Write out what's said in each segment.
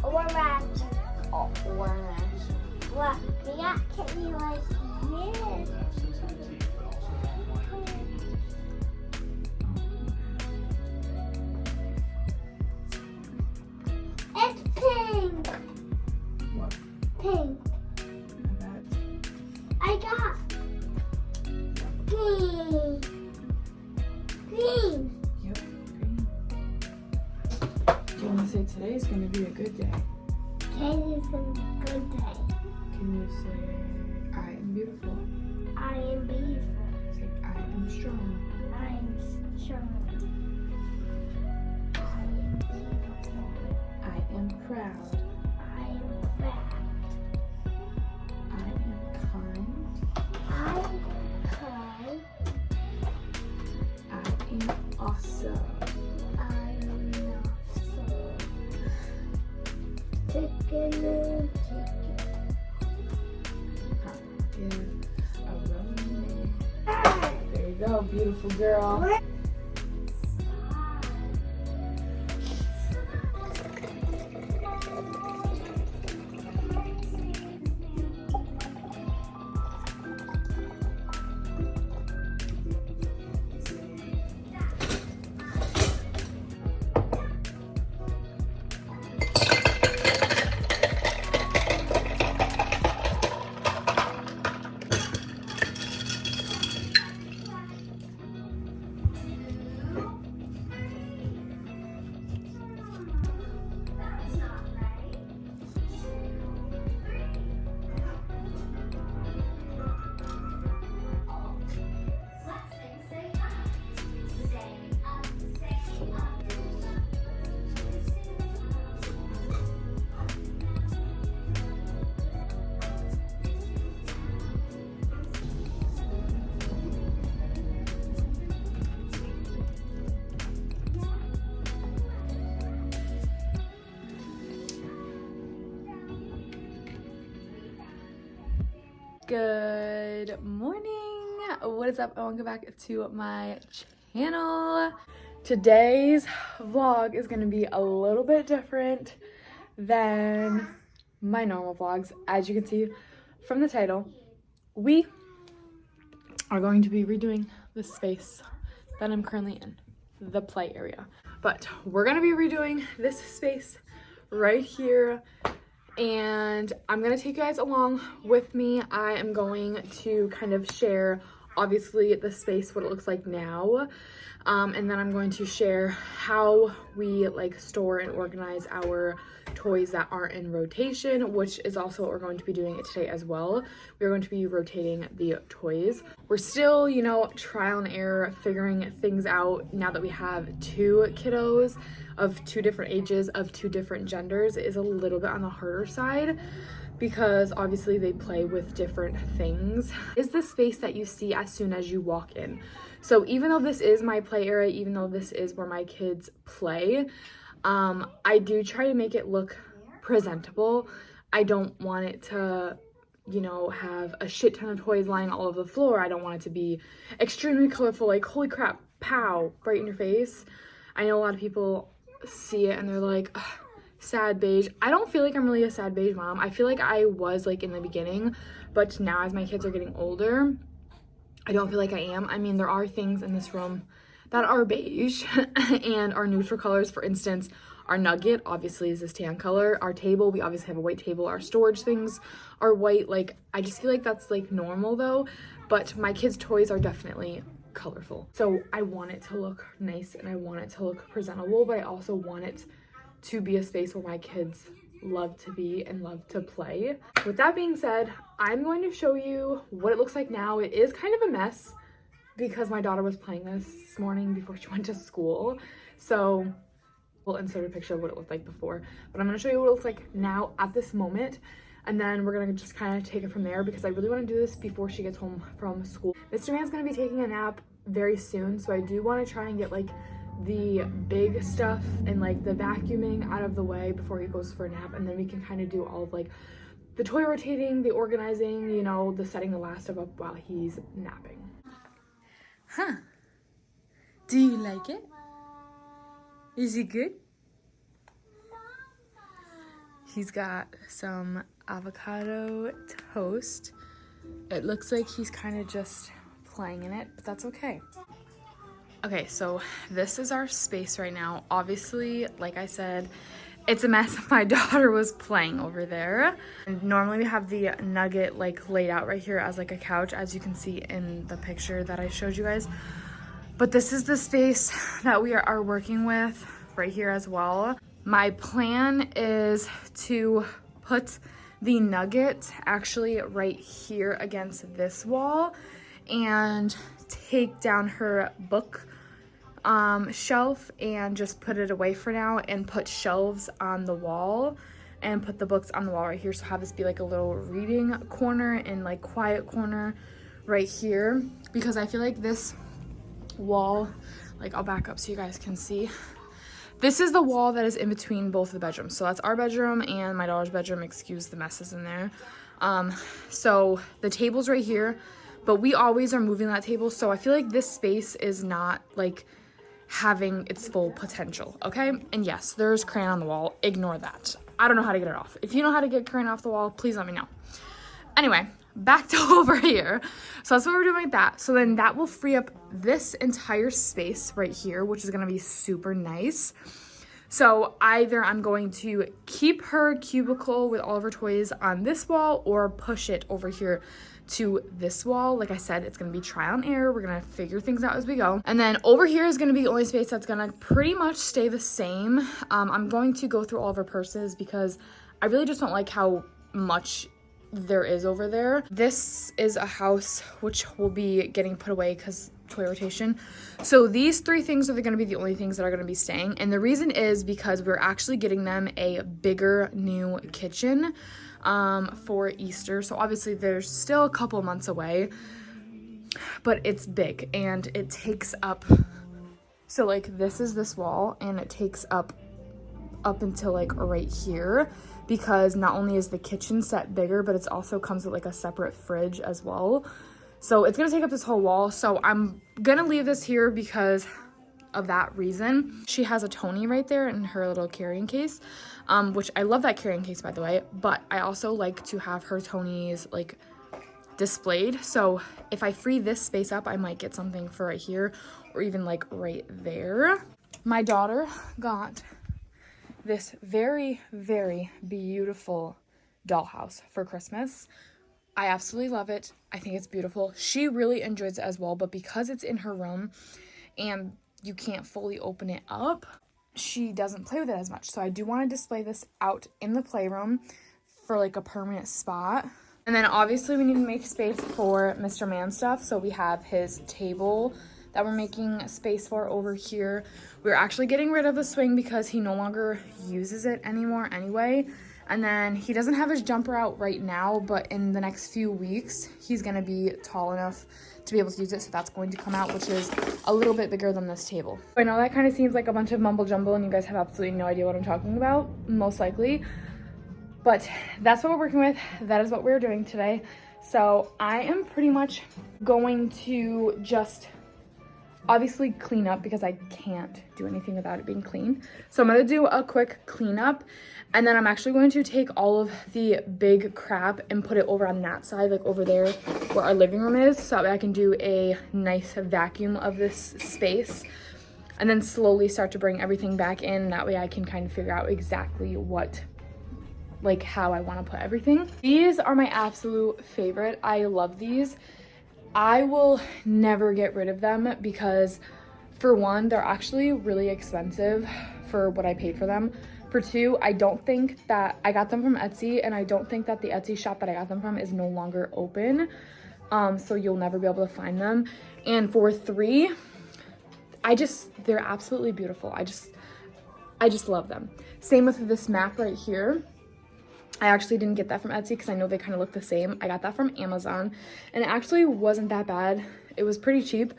Orange. Oh, orange. Well, we got kitty right here. It's pink. What? Pink. I got green. Green. Yep, green. Do you want to say today's going to be a good day? Today is a good day. Can you say, I am beautiful? I am beautiful. Say, I am strong. I am strong. I am beautiful. I am proud. I am proud. I am kind. I am kind. I am awesome. I am not so. Chicken. I am a romance. There you go, beautiful girl. Good morning. What is up? Welcome back to my channel. Today's vlog is going to be a little bit different than my normal vlogs. As you can see from the title, we are going to be redoing the space that I'm currently in, the play area. But we're going to be redoing this space right here. And I'm gonna take you guys along with me. I am going to kind of share, obviously, the space, what it looks like now. And then I'm going to share how we like store and organize our toys that aren't in rotation, which is also what we're going to be doing today as well. We're going to be rotating the toys. We're still, you know, trial and error, figuring things out now that we have two kiddos of two different ages, of two different genders. It is a little bit on the harder side because obviously they play with different things. Is the space that you see as soon as you walk in. So even though this is my play area, even though this is where my kids play, I do try to make it look presentable. I don't want it to, you know, have a shit ton of toys lying all over the floor. I don't want it to be extremely colorful, like holy crap, pow, right in your face. I know a lot of people see it and they're like, sad beige. I don't feel like I'm really a sad beige mom. I feel like I was like in the beginning, but now as my kids are getting older, I don't feel like I am. I mean, there are things in this room that are beige and are neutral colors. For instance, our nugget obviously is this tan color. Our table, we obviously have a white table. Our storage things are white. Like, I just feel like that's like normal though, but my kids' toys are definitely colorful. So I want it to look nice and I want it to look presentable, but I also want it to be a space where my kids love to be and love to play. With that being said, I'm going to show you what it looks like now. It is kind of a mess because my daughter was playing this morning before she went to school. So we'll insert a picture of what it looked like before, but I'm going to show you what it looks like now at this moment. And then we're going to just kind of take it from there because I really want to do this before she gets home from school. Mr. Man's going to be taking a nap very soon. So I do want to try and get like the big stuff and like the vacuuming out of the way before he goes for a nap. And then we can kind of do all of like the toy rotating, the organizing, you know, the setting the last stuff up while he's napping. Huh? Do you like it? Is it good? He's got some avocado toast. It looks like he's kind of just playing in it, but that's okay. Okay, so this is our space right now. Obviously, like I said, it's a mess. My daughter was playing over there. And normally we have the nugget like laid out right here as like a couch, as you can see in the picture that I showed you guys. But this is the space that we are working with right here as well. My plan is to put the nugget actually right here against this wall and take down her book shelf and just put it away for now and put shelves on the wall and put the books on the wall right here. So have this be like a little reading corner and like quiet corner right here, because I feel like this wall, like I'll back up so you guys can see. This is the wall that is in between both of the bedrooms. So that's our bedroom and my daughter's bedroom. Excuse the messes in there. So the table's right here, but we always are moving that table. So I feel like this space is not like having its full potential, okay? And yes, there's crayon on the wall. Ignore that. I don't know how to get it off. If you know how to get crayon off the wall, please let me know. Anyway, back to over here. So that's what we're doing with that. So then that will free up this entire space right here, which is gonna be super nice. So either I'm going to keep her cubicle with all of her toys on this wall or push it over here to this wall. Like I said, it's gonna be trial and error. We're gonna figure things out as we go. And then over here is gonna be the only space that's gonna pretty much stay the same. I'm going to go through all of her purses because I really just don't like how much there is over there. This is a house which will be getting put away because toy rotation. So these three things are going to be the only things that are going to be staying. And the reason is because we're actually getting them a bigger new kitchen for Easter. So obviously there's still a couple months away, but it's big and it takes up, so like this is this wall and it takes up until like right here, because not only is the kitchen set bigger, but it's also comes with like a separate fridge as well. So it's gonna take up this whole wall. So I'm gonna leave this here because of that reason. She has a Tony right there in her little carrying case, which I love that carrying case, by the way, but I also like to have her Tonys like displayed. So if I free this space up, I might get something for right here or even like right there. My daughter got this very, very beautiful dollhouse for Christmas. I absolutely love it. I think it's beautiful. She really enjoys it as well, but because it's in her room and you can't fully open it up, she doesn't play with it as much. So I do want to display this out in the playroom for like a permanent spot. And then obviously we need to make space for Mr. Man stuff. So we have his table that we're making space for over here. We're actually getting rid of the swing because he no longer uses it anymore anyway. And then he doesn't have his jumper out right now, but in the next few weeks, he's gonna be tall enough to be able to use it. So that's going to come out, which is a little bit bigger than this table. I know that kind of seems like a bunch of mumble jumble and you guys have absolutely no idea what I'm talking about, most likely. But that's what we're working with. That is what we're doing today. So I am pretty much going to just obviously clean up because I can't do anything without it being clean. So I'm gonna do a quick cleanup and then I'm actually going to take all of the big crap and put it over on that side, like over there where our living room is, so that way I can do a nice vacuum of this space and then slowly start to bring everything back in. That way I can kind of figure out exactly what, like how I want to put everything. These are my absolute favorite. I love these. I will never get rid of them because for one, they're actually really expensive for what I paid for them. For two, I don't think that I got them from Etsy, and I don't think that the Etsy shop that I got them from is no longer open. So you'll never be able to find them. And for three, they're absolutely beautiful. I just love them. Same with this map right here. I actually didn't get that from Etsy because I know they kind of look the same. I got that from Amazon and it actually wasn't that bad. It was pretty cheap,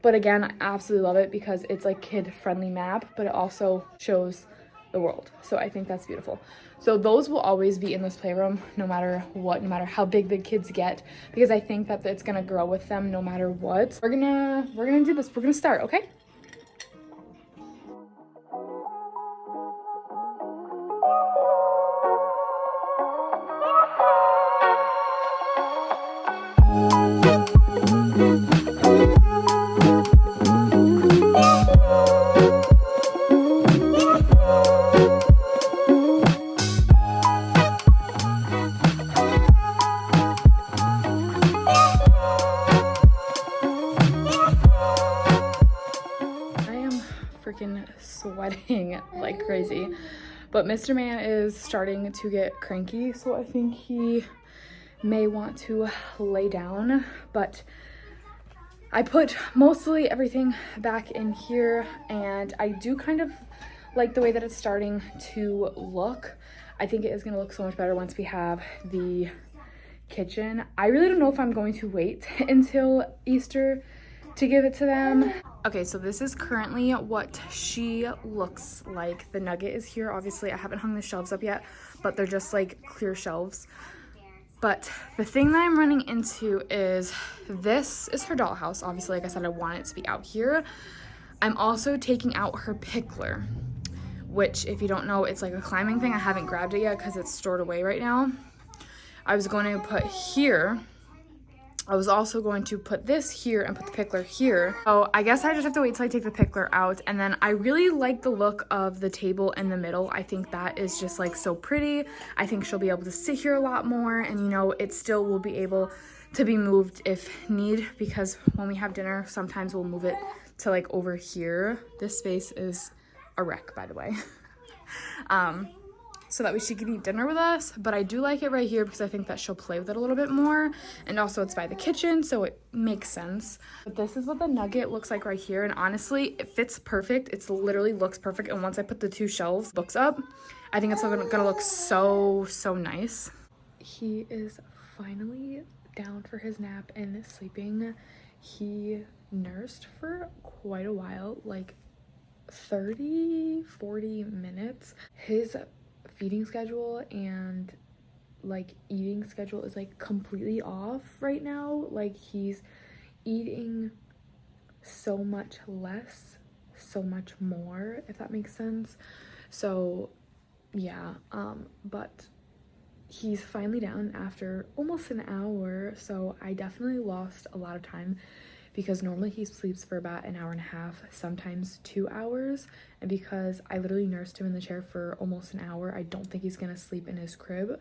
but again, I absolutely love it because it's like kid-friendly map, but it also shows the world. So I think that's beautiful. So those will always be in this playroom no matter what, no matter how big the kids get, because I think that it's gonna grow with them no matter what. We're gonna do this. We're gonna start, okay? sweating like crazy. But Mr. Man is starting to get cranky, so I think he may want to lay down. But I put mostly everything back in here, and I do kind of like the way that it's starting to look. I think it is going to look so much better once we have the kitchen. I really don't know if I'm going to wait until Easter to give it to them. Okay, so this is currently what she looks like. The nugget is here. Obviously, I haven't hung the shelves up yet, but they're just like clear shelves. But the thing that I'm running into is this is her dollhouse. Obviously, like I said, I want it to be out here. I'm also taking out her pickler, which if you don't know, it's like a climbing thing. I haven't grabbed it yet because it's stored away right now. I was going to put here. I was also going to put this here and put the pickler here. So I guess I just have to wait till I take the pickler out. And then I really like the look of the table in the middle. I think that is just like so pretty. I think she'll be able to sit here a lot more, and you know, it still will be able to be moved if need, because when we have dinner, sometimes we'll move it to like over here. This space is a wreck, by the way. So that way she can eat dinner with us, but I do like it right here because I think that she'll play with it a little bit more, and also it's by the kitchen, so it makes sense. But this is what the nugget looks like right here, and honestly, it fits perfect. It's literally looks perfect, and once I put the 2 shelves books up, I think it's gonna look so nice. He is finally down for his nap and sleeping. He nursed for quite a while, like 30-40 minutes. His feeding schedule and like eating schedule is like completely off right now. Like he's eating so much less, so much more, if that makes sense. So yeah, but he's finally down after almost an hour, so I definitely lost a lot of time, because normally he sleeps for about an hour and a half, sometimes 2 hours. And because I literally nursed him in the chair for almost an hour, I don't think he's gonna sleep in his crib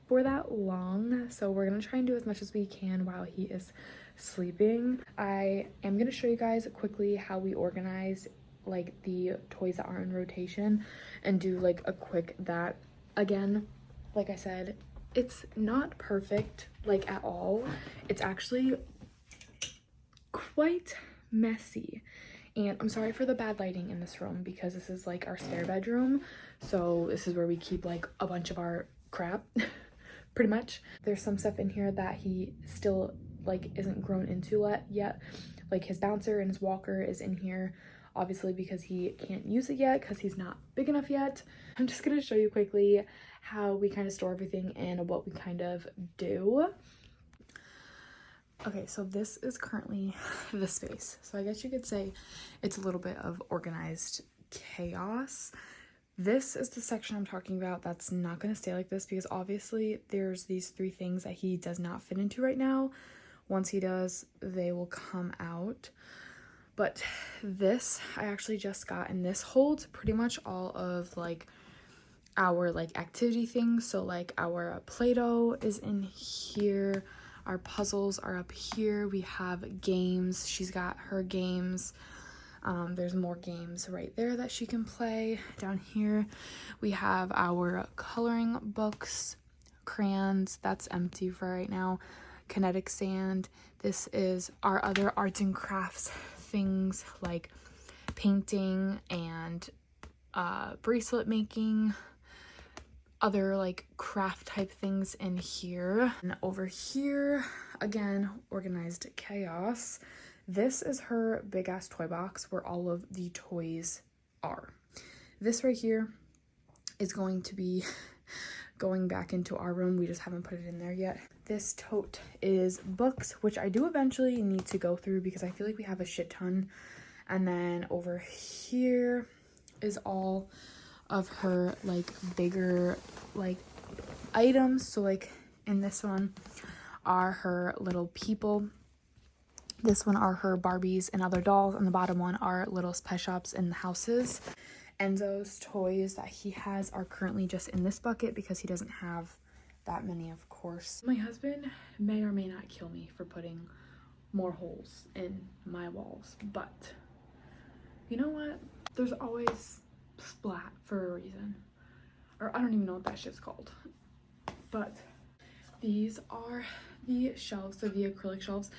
for that long. So we're gonna try and do as much as we can while he is sleeping. I am gonna show you guys quickly how we organize like the toys that are in rotation, and do like a quick that. Again, like I said, it's not perfect like at all. It's actually quite messy, and I'm sorry for the bad lighting in this room, because this is like our spare bedroom, so this is where we keep like a bunch of our crap pretty much. There's some stuff in here that he still like isn't grown into yet, like his bouncer and his walker is in here, obviously because he can't use it yet because he's not big enough yet. I'm just gonna show you quickly how we kind of store everything and what we kind of do. Okay, so this is currently the space. So I guess you could say it's a little bit of organized chaos. This is the section I'm talking about that's not going to stay like this, because obviously there's these 3 things that he does not fit into right now. Once he does, they will come out. But this I actually just got, and this holds pretty much all of like our like activity things. So like our Play-Doh is in here. Our puzzles are up here. We have games. She's got her games. There's more games right there that she can play. Down here, we have our coloring books, crayons. That's empty for right now. Kinetic sand. This is our other arts and crafts things like painting and bracelet making. Other like craft type things in here. And over here, again, organized chaos. This is her big ass toy box where all of the toys are. This right here is going to be going back into our room. We just haven't put it in there yet. This tote is books, which I do eventually need to go through because I feel like we have a shit ton. And then over here is all of her like bigger like items. So like in this one are her little people, this one are her Barbies and other dolls, and the bottom one are little pet shops and the houses. Enzo's toys that he has are currently just in this bucket because he doesn't have that many, of course. My husband may or may not kill me for putting more holes in my walls, but you know what, there's always splat for a reason. Or I don't even know what that shit's called. But these are the shelves, so the acrylic shelves.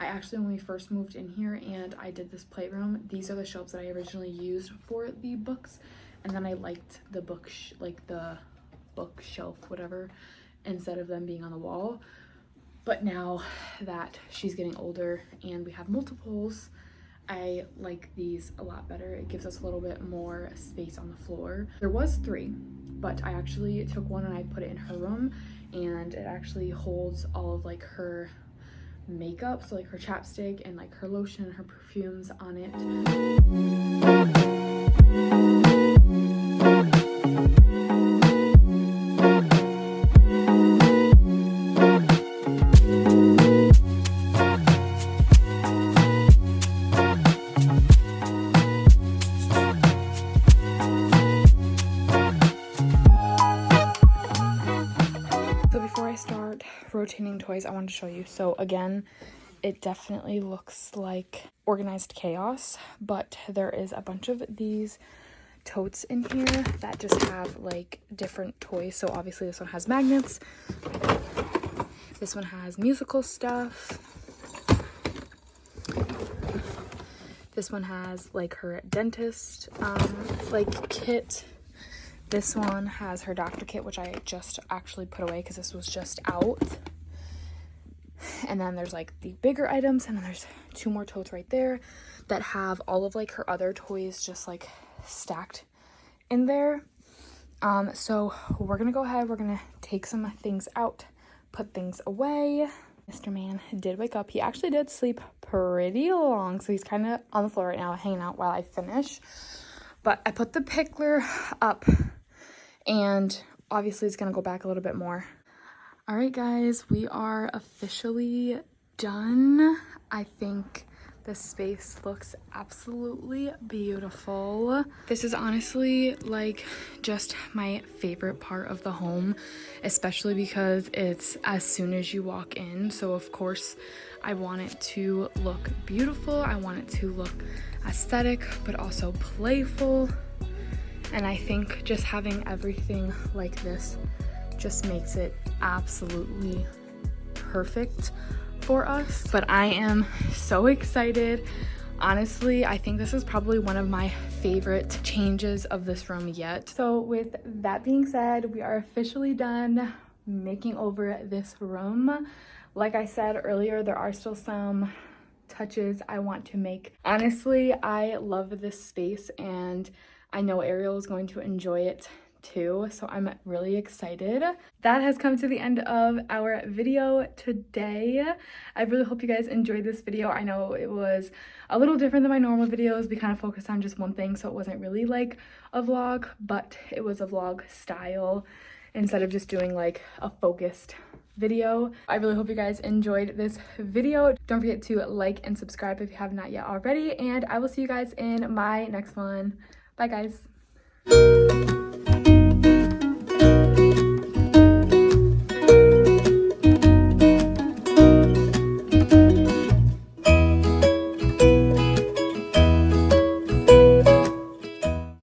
I actually only first moved in here and I did this playroom. These are the shelves that I originally used for the books, and then I liked the the bookshelf, whatever, instead of them being on the wall. But now that she's getting older and we have multiples, I like these a lot better. It gives us a little bit more space on the floor. There was 3, but I actually took one and I put it in her room, and it actually holds all of like her makeup, so like her chapstick and like her lotion and her perfumes on it. So before I start rotating toys, I wanted to show you. So again, it definitely looks like organized chaos, but there is a bunch of these totes in here that just have like different toys. So obviously this one has magnets, this one has musical stuff, this one has like her dentist like kit. This one has her doctor kit, which I just actually put away because this was just out. And then there's like the bigger items, and then there's 2 more totes right there that have all of like her other toys just like stacked in there. So we're gonna go ahead, we're gonna take some things out, put things away. Mr. Man did wake up. He actually did sleep pretty long, so he's kind of on the floor right now hanging out while I finish. But I put the pickler up, and obviously it's gonna go back a little bit more. All right, guys, we are officially done. I think this space looks absolutely beautiful. This is honestly like just my favorite part of the home, especially because it's as soon as you walk in. So of course I want it to look beautiful. I want it to look aesthetic, but also playful. And I think just having everything like this just makes it absolutely perfect for us. But I am so excited. Honestly, I think this is probably one of my favorite changes of this room yet. So with that being said, we are officially done making over this room. Like I said earlier, there are still some touches I want to make. Honestly, I love this space and I know Ariel is going to enjoy it too, so I'm really excited. That has come to the end of our video today. I really hope you guys enjoyed this video. I know it was a little different than my normal videos. We kind of focused on just one thing, so it wasn't really like a vlog, but it was a vlog style instead of just doing like a focused video. I really hope you guys enjoyed this video. Don't forget to like and subscribe if you have not yet already, and I will see you guys in my next one. Bye guys.